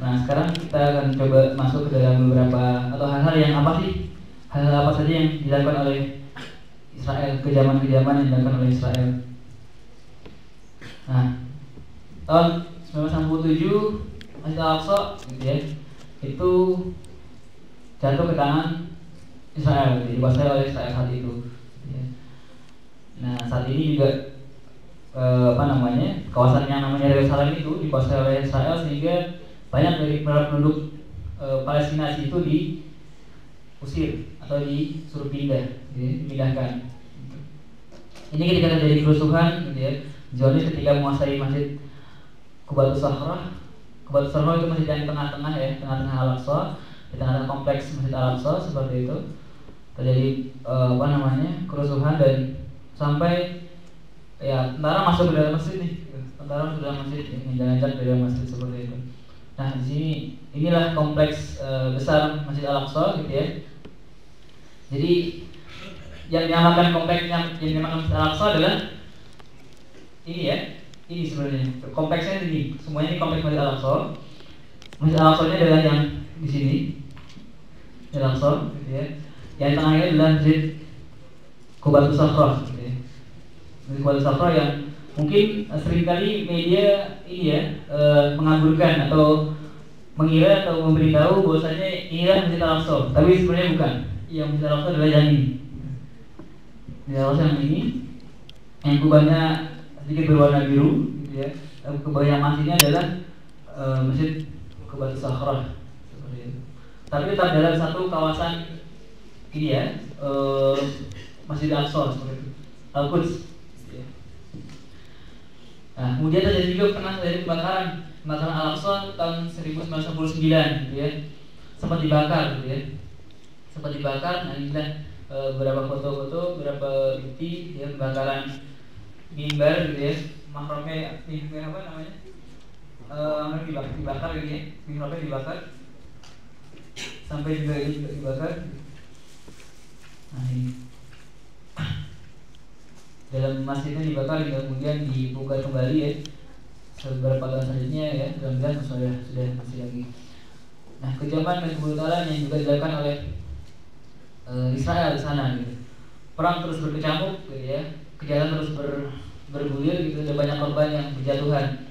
Nah, sekarang kita akan coba masuk ke dalam beberapa atau hal-hal yang apa sih? Hal-hal apa saja yang dilakukan oleh Israel, kejaman-kejaman yang dilakukan oleh Israel. Nah, tahun 1967 Masjid Al-Aqsa gitu ya, itu jatuh ke tangan Israel, dikuasai oleh Israel saat itu. Nah, saat ini juga kawasan yang namanya Yerusalem itu dikuasai oleh Israel, sehingga banyak dari para penduduk Palestina itu diusir atau disuruh pindah, dipindahkan. Ini ketika terjadi kerusuhan, gitu ya, Zionis ketika menguasai Masjid Qubatus Sakhrah. Qubatus Sakhrah itu masjid yang di tengah-tengah ya, tengah-tengah Al-Aqsa, di tengah-tengah kompleks Masjid Al-Aqsa seperti itu. Terjadi kerusuhan dan sampai ya tentara masuk ke dalam masjid nih, tentara masuk ke dalam masjid, menjalankan ke dalam masjid seperti itu. Nah, di sini inilah kompleks besar Masjid Al-Aqsa gitu ya. Jadi yang dinamakan kompleks yang dinamakan Masjid Al-Aqsa adalah ini ya. Ini sebenarnya kompleksnya ini, semuanya ini kompleks Masjid Al-Aqsa. Masjid Al-Aqsa-nya adalah yang di sini, Masjid Al-Aqsa gitu ya. Yang tengahnya adalah Masjid Qubatus Sakhrah gitu ya. Masjid Qubatus Sakhrah yang mungkin seringkali media ini ya mengaburkan atau mengira atau memberitahu bahwasanya inilah Masjid Al-Aqsa, tapi sebenarnya bukan. Yang Masjid Al-Aqsa adalah yang ini. Masjid Al-Aqsa yang ini, yang kubahnya sedikit berwarna biru, gitu ya. Kubah yang masjidnya adalah Masjid Qubatus Sakhrah seperti itu. Tapi tetap dalam satu kawasan ini ya, Masjid Al-Aqsa seperti itu, Al-Quds. Nah, kemudian terjadi juga pernah terjadi kebakaran Al-Aqsa tahun 1999 gitu ya. Sempat dibakar gitu ya. Sempat dibakar. Nah, inilah beberapa foto-foto, beberapa bukti ya pembakaran mimbar gitu ya. Mahromnya apa namanya? Dibakar gitu ya. Mihrabnya dibakar. Sampai juga ini juga dibakar. Nah, ini dalam masjidnya dibakar hingga kemudian dibuka kembali ya beberapa tahun selanjutnya ya, mudah-mudahan sudah masih lagi. Nah, kejaman dan kebrutalan yang juga dilakukan oleh Israel di sana gitu. Perang terus berkecamuk gitu ya, kejahatan terus bergulir gitu, ada banyak korban yang berjatuhan.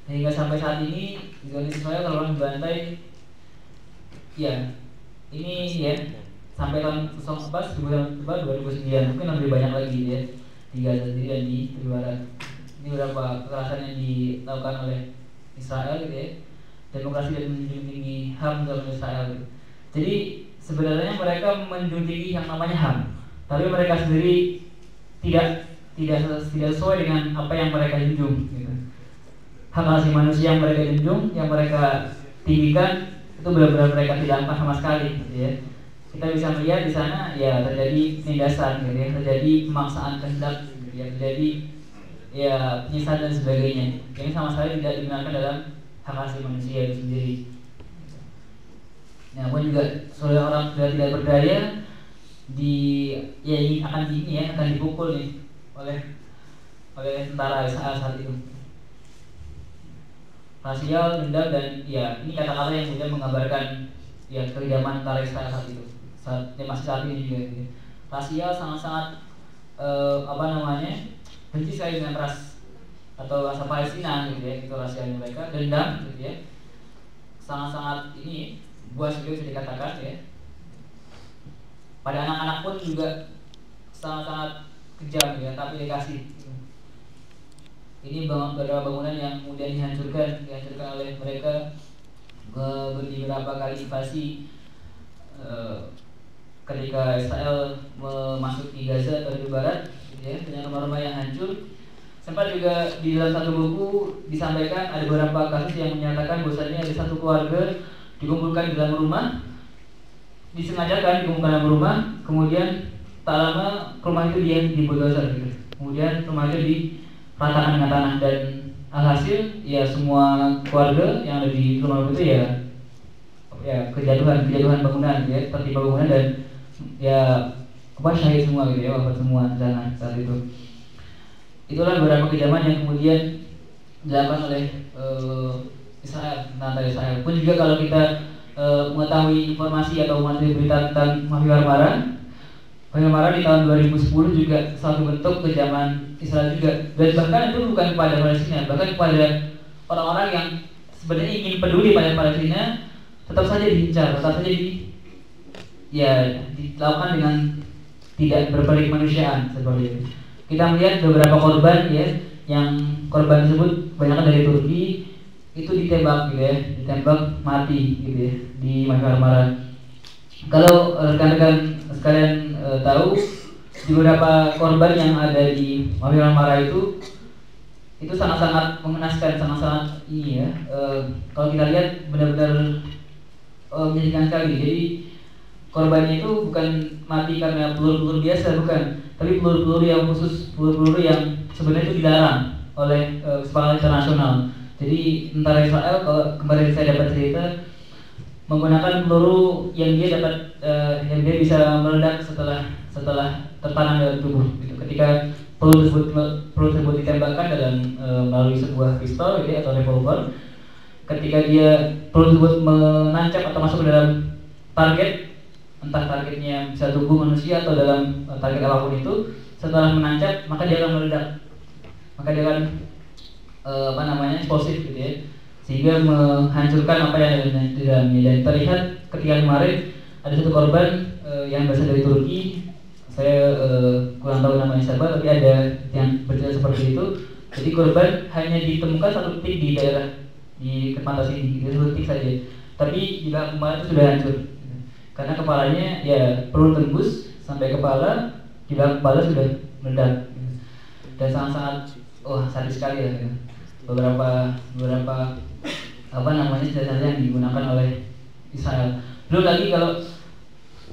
Hingga sampai saat ini Zionis Israel kalau membantai ya ini ya sampai tahun 2009 mungkin lebih banyak lagi ya di Gaza sendiri dan di Barat. Ini beberapa kekerasan yang dilakukan oleh Israel gitu ya. Demokrasi dan menjunjung tinggi HAM dalam Israel gitu. Jadi sebenarnya mereka menjunjung tinggi yang namanya HAM, tapi mereka sendiri tidak sesuai dengan apa yang mereka junjung gitu. Hak asasi manusia yang mereka junjung, yang mereka tinggikan itu benar-benar mereka tidak angkat sama sekali gitu ya. Kita bisa melihat di sana ya terjadi penindasan gitu ya, terjadi pemaksaan kehendak gitu ya, terjadi ya penyiksaan dan sebagainya. Yang sama sekali tidak digunakan dalam hak asasi manusia itu sendiri. Nah, pun juga seorang sudah tidak berdaya ini akan dipukul nih oleh tentara Israel saat itu. Rasial, dendam dan ya ini kata-kata yang kemudian menggambarkan ya kekejaman tentara Israel saat itu. Masih saat ini juga gitu. Rasial sangat-sangat benci sekali dengan ras atau rasa Palestina gitu ya, itu rasialnya mereka. Dendam gitu ya, sangat-sangat ini buas juga bisa dikatakan ya. Pada anak-anak pun juga sangat-sangat kejam ya, tapi dikasih gitu. Ini beberapa bangunan yang kemudian dihancurkan oleh mereka di beberapa kali invasi ketika Israel memasuki Gaza atau di Barat gitu ya, dengan rumah-rumah yang hancur. Sempat juga di dalam satu buku disampaikan ada beberapa kasus yang menyatakan bahwasanya ada satu keluarga dikumpulkan di dalam rumah, disengajakan dikumpulkan dalam rumah, kemudian tak lama rumah itu dia dibulldozer gitu. Kemudian rumah itu diratakan dengan tanah dan alhasil ya semua keluarga yang ada di rumah itu ya kejatuhan bangunan ya, tertimpa bangunan dan ya syahid semua gitu ya, wafat semua di sana saat itu. Itulah beberapa kejaman yang kemudian dilakukan oleh Israel, tentang Israel. Pun juga kalau kita mengetahui informasi atau mengetahui berita tentang Mafia Marmara di tahun 2010 juga satu bentuk kejaman Israel juga. Dan bahkan itu bukan kepada Palestina, bahkan kepada orang-orang yang sebenarnya ingin peduli pada Palestina, tetap saja diincar, tetap saja dilakukan dengan tidak berperik kemanusiaan seperti itu. Kita melihat beberapa korban ya, yang korban tersebut kebanyakan dari Turki, itu ditembak gitu ya, ditembak mati gitu ya di Mafia Marmara. Kalau rekan-rekan sekalian tahu, di beberapa korban yang ada di Mafia Marmara itu sangat-sangat mengenaskan, sangat-sangat ini ya. Kalau kita lihat benar-benar menyedihkan sekali. Jadi korbannya itu bukan mati karena peluru-peluru biasa, bukan, tapi peluru-peluru yang khusus, peluru-peluru yang sebenarnya itu dilarang oleh kesepakatan internasional. Jadi tentara Israel, kalau kemarin saya dapat cerita, menggunakan peluru yang dia bisa meledak setelah tertanam dalam tubuh. Gitu. Ketika peluru tersebut ditembakkan melalui sebuah pistol gitu, atau revolver, ketika peluru tersebut menancap atau masuk ke dalam target, entah targetnya bisa tubuh manusia atau dalam target apapun itu, setelah menancap maka dia akan meledak, maka dia akan eksplosif gitu ya, sehingga menghancurkan apa yang ada di dalamnya. Dan terlihat ketika kemarin ada satu korban yang berasal dari Turki, saya kurang tahu namanya siapa, tapi ada yang bercerita seperti itu. Jadi korban hanya ditemukan satu titik di daerah di mata sini, itu satu titik saja, tapi jika kemarin itu sudah hancur karena kepalanya ya peluru tembus sampai kepala, jika kepala sudah meledak dan sangat-sangat sadis sekali ya. Beberapa senjata yang digunakan oleh Israel. Belum lagi kalau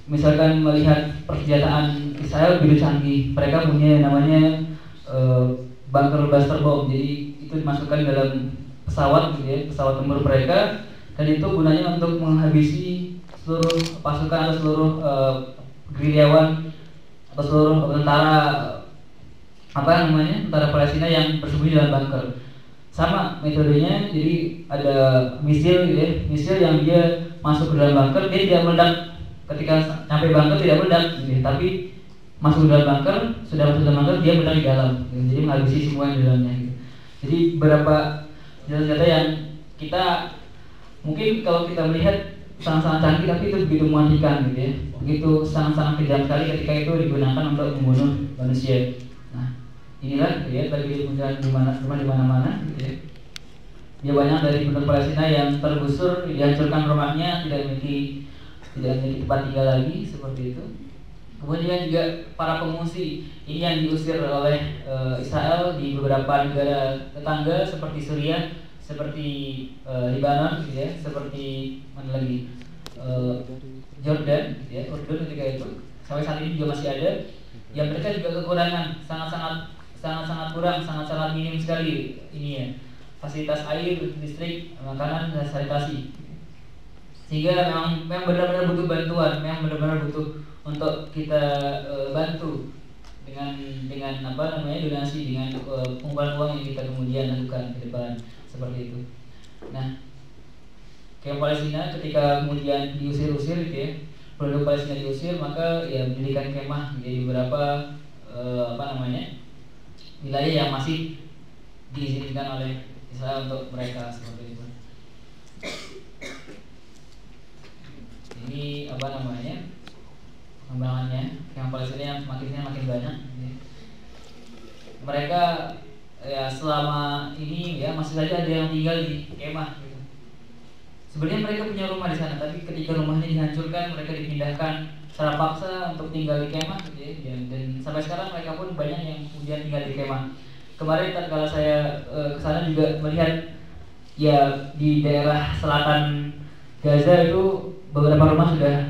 misalkan melihat persenjataan Israel begitu canggih, mereka punya namanya bunker buster bomb. Jadi itu dimasukkan dalam pesawat gitu ya, pesawat tempur mereka, dan itu gunanya untuk menghabisi seluruh pasukan atau seluruh gerilyawan atau seluruh tentara tentara Palestina yang bersembunyi dalam bunker. Sama metodenya, jadi ada misil gitu ya, misil yang dia masuk ke dalam bunker, dia tidak meledak ketika sampai bunker, tidak meledak gitu ya, tapi masuk ke dalam bunker, sudah masuk ke dalam bunker, dia meledak di dalam gitu. Jadi menghabisi semua yang di dalamnya gitu. Jadi beberapa senjata-senjata yang kita mungkin kalau kita melihat sangat-sangat canggih, tapi itu begitu mematikan gitu ya, begitu sangat-sangat kejam sekali ketika itu digunakan untuk membunuh manusia. Inilah ya, bagi kemunculan rumah di mana-mana gitu ya. Dia banyak dari penduduk Palestina yang tergusur, dihancurkan rumahnya, tidak memiliki tempat tinggal lagi seperti itu. Kemudian juga para pengungsi ini yang diusir oleh Israel di beberapa negara tetangga seperti Suriah, seperti Lebanon gitu ya, seperti mana lagi, Jordan gitu ya, Urdun ketika itu sampai saat ini juga masih ada. Yang mereka juga kekurangan, sangat-sangat kurang, sangat-sangat minim sekali ini ya, fasilitas air, listrik, makanan, dan sanitasi. Sehingga memang benar-benar butuh bantuan, memang benar-benar butuh untuk kita bantu dengan donasi, dengan pengumpulan uang yang kita kemudian lakukan ke depan seperti itu. Nah, kayak Palestina ketika kemudian diusir-usir gitu ya, penduduk Palestina diusir, maka ya mendirikan kemah di beberapa wilayah yang masih diizinkan oleh Israel untuk mereka seperti itu. Ini pengembangannya, yang Palestina yang makin banyak. Mereka ya selama ini ya masih saja ada yang tinggal di kemah gitu. Sebenarnya mereka punya rumah di sana, tapi ketika rumahnya dihancurkan, mereka dipindahkan secara paksa untuk tinggal di kemah gitu ya. Dan sampai sekarang mereka pun banyak yang kemudian tinggal di kemah. Kemarin tatkala saya ke sana juga melihat ya di daerah selatan Gaza itu beberapa rumah sudah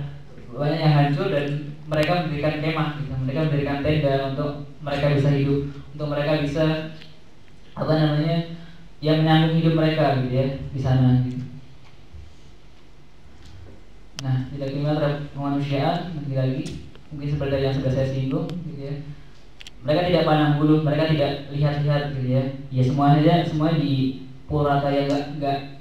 banyak yang hancur, dan mereka mendirikan kemah gitu. Mereka mendirikan tenda untuk mereka bisa hidup, untuk mereka bisa menyambung hidup mereka gitu ya di sana gitu. Nah, tidak kriminal terhadap kemanusiaan lagi mungkin seperti yang sudah saya singgung gitu ya. Mereka tidak pandang bulu, mereka tidak lihat-lihat gitu ya. Ya semuanya di pukul rata ya, nggak